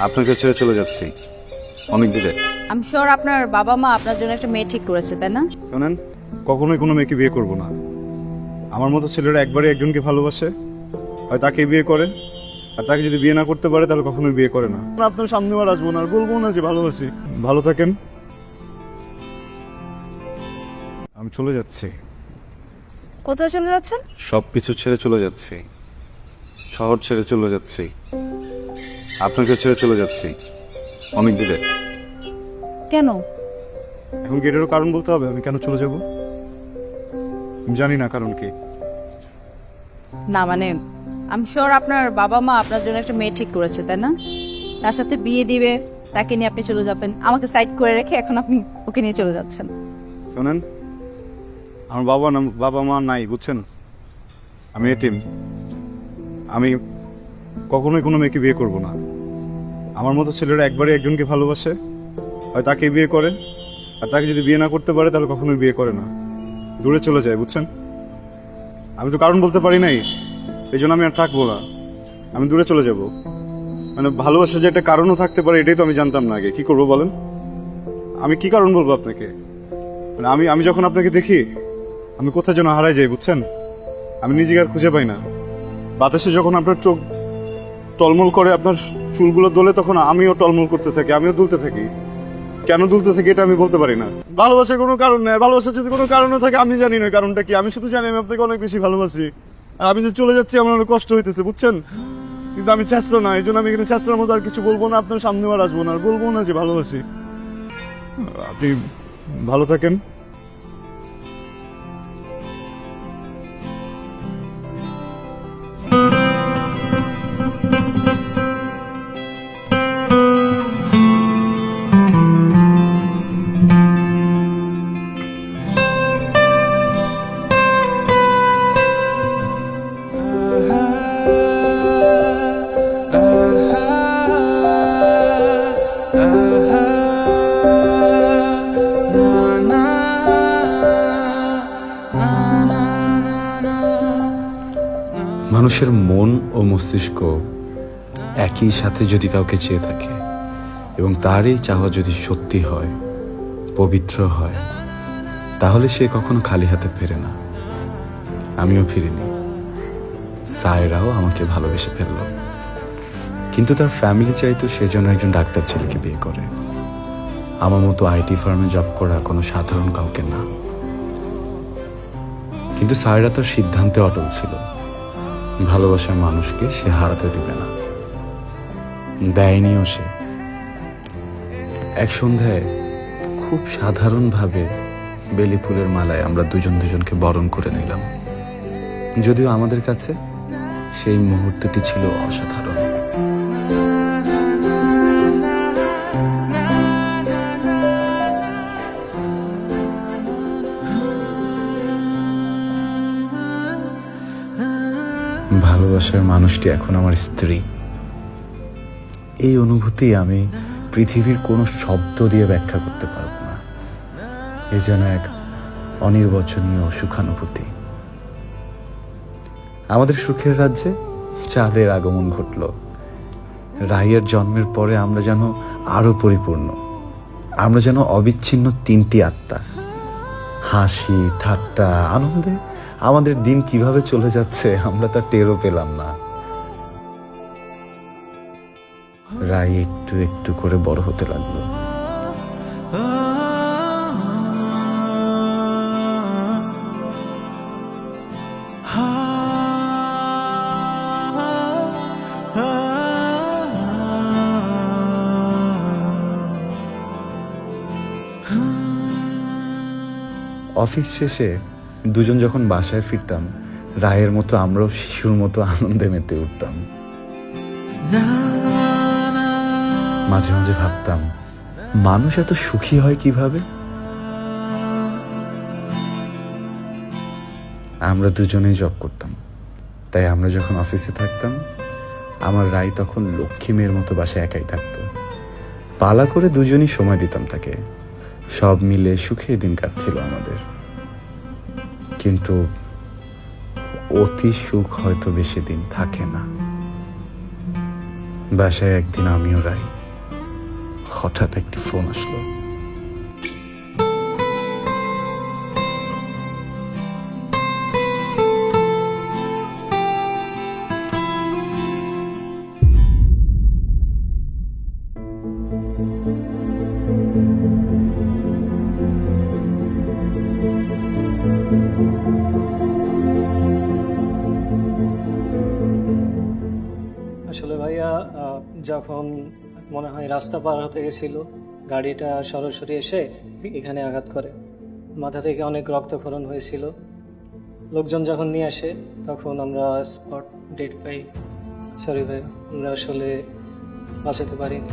আপনাকে ছেড়ে চলে যাচ্ছি অনেক দূরে। আমি শিওর আপনার বাবা মা আপনার জন্য একটা মেয়ে ঠিক করেছে, তাই না? শোনেন, কখনোই কোনো মেয়েকে বিয়ে করব না। আমার মতো ছেলেরা একবারই একজনকে ভালোবাসে, হয় তাকে বিয়ে করে, আর তাকে যদি বিয়ে না করতে পারে তাহলে কখনোই বিয়ে করে না। আপনার সামনে আর আসবো না, আর বলবো না যে ভালোবাসি। ভালো থাকেন। আমি চলে যাচ্ছি। কোথায় চলে যাচ্ছেন? সব কিছু ছেড়ে চলে যাচ্ছি, শহর ছেড়ে চলে যাচ্ছি, আপনাকে ছেড়ে চলে যাচ্ছি অনেক দূরে। কেন? এখন কি এটারও কারণ বলতে হবে আমি কেন চলে যাব? আমি জানি না কারণ কি। না মানে আমি শিওর আপনার বাবা মা আপনার জন্য একটা মেয়ে ঠিক করেছে, তাই না? তার সাথে বিয়ে দিবে, তাকে নিয়ে আপনি চলে যাবেন, আমাকে সাইড করে রেখে এখন আপনি ওকে নিয়ে চলে যাচ্ছেন। শোনেন, আমার বাবা মা নাই, বুঝছেন? আমি এতিম। আমি কখনোই কোনো মেয়েকে বিয়ে করব না। আমার মতো ছেলেরা একবারই একজনকে ভালোবাসে, হয় তাকে বিয়ে করে, আর তাকে যদি বিয়ে না করতে পারে তাহলে কখনোই বিয়ে করে না, দূরে চলে যায়, বুঝছেন? আমি তো কারণ বলতে পারি নাই, এই জন্য আমি আর থাকবো না, আমি দূরে চলে যাব। মানে ভালোবাসা যে একটা কারণও থাকতে পারে এটাই তো আমি জানতাম না আগে। কি করবো বলেন? আমি কি কারণ বলবো আপনাকে? মানে আমি যখন আপনাকে দেখি আমি কোথায় যেন হারাই যাই, বুঝছেন? আমি নিজেকে আর খুঁজে পাই না। বাতাসে যখন আপনার চোখ টলমল করে, আপনার চুলগুলো দোলে, তখন আমিও টলমল করতে থাকি, আমিও দুলতে থাকি। কেন দুলতে থাকি এটা আমি বলতে পারি না। ভালোবাসার কোনো কারণ নেই। ভালোবাসার যদি কোনো কারণও থাকে আমি জানি না কারণটা কি। আমি শুধু জানি আমি আপনাকে অনেক বেশি ভালোবাসি, আর আমি যে চলে যাচ্ছি আমার অনেক কষ্ট হইতেছে, বুঝছেন? কিন্তু আমি চেষ্টা না, এই জন্য আমি এখানে চেষ্টার মতো আর কিছু বলবো না। আপনার সামনে আর আসবো না, আর বলবো না যে ভালোবাসি। আপনি ভালো থাকেন। মানুষের মন ও মস্তিষ্ক একই সাথে যদি কাউকে চেয়ে থাকে এবং তারই চাওয়া যদি সত্যি হয়, পবিত্র হয়, তাহলে সে কখনো খালি হাতে ফেরে না। আমিও ফিরিনি। সায়রাও আমাকে ভালোবেসে ফেলল, কিন্তু তার ফ্যামিলি চাইতো সে যেন একজন ডাক্তার ছেলেকে বিয়ে করে। আমার মতো আইটি ফার্মে জব করা কোনো সাধারণ কাউকে না। কিন্তু সায়রা তার সিদ্ধান্তে অটল ছিল। ভালোবাসার মানুষকে সে হারাতে দিবে না, দেয়নিও সে। এক সন্ধ্যায় খুব সাধারণভাবে বেলি ফুলের মালায় আমরা দুজনকে বরণ করে নিলাম। যদিও আমাদের কাছে সেই মুহূর্তটি ছিল অসাধারণ। ভালোবাসার মানুষটি এখন আমার স্ত্রী। এই অনুভূতি আমি পৃথিবীর কোনো শব্দ দিয়ে ব্যাখ্যা করতে পারবো না। এ যেন এক অনির্বচনীয় সুখানুভূতি। আমাদের সুখের রাজ্যে চাঁদের আগমন ঘটল। রাইয়ের জন্মের পরে আমরা যেন আরো পরিপূর্ণ। আমরা যেন অবিচ্ছিন্ন তিনটি আত্মা। হাসি, ঠাট্টা, আনন্দে আমাদের দিন কিভাবে চলে যাচ্ছে আমরা তা টেরও পেলাম না। রাই একটু একটু করে বড় হতে লাগলো। অফিস শেষে দুজন যখন বাসায় ফিরতাম, রায়ের মতো আমরাও শিশুর মতো আনন্দে মেতে উঠতাম। মাঝে মাঝে ভাবতাম, মানুষ এত সুখী হয় কিভাবে? আমরা দুজনেই জব করতাম, তাই আমরা যখন অফিসে থাকতাম আমার রাই তখন লক্ষ্মী মেয়ের মতো বাসায় একাই থাকতো। পালা করে দুজনই সময় দিতাম তাকে। সব মিলে সুখে দিন কাটছিল আমাদের। কিন্তু অতি সুখ হয়তো বেশি দিন থাকে না। বাসায় একদিন আমিও রাই, হঠাৎ একটি ফোন আসলো। আসলে ভাইয়া যখন মনে হয় রাস্তা পার হতে গেছিল, গাড়িটা সরাসরি এসে এখানে আঘাত করে। মাথা থেকে অনেক রক্তক্ষরণ হয়েছিল। লোকজন যখন নিয়ে আসে তখন আমরা স্পট ডেট পাই। সরি ভাইয়া, আমরা আসলে বাঁচাতে পারিনি।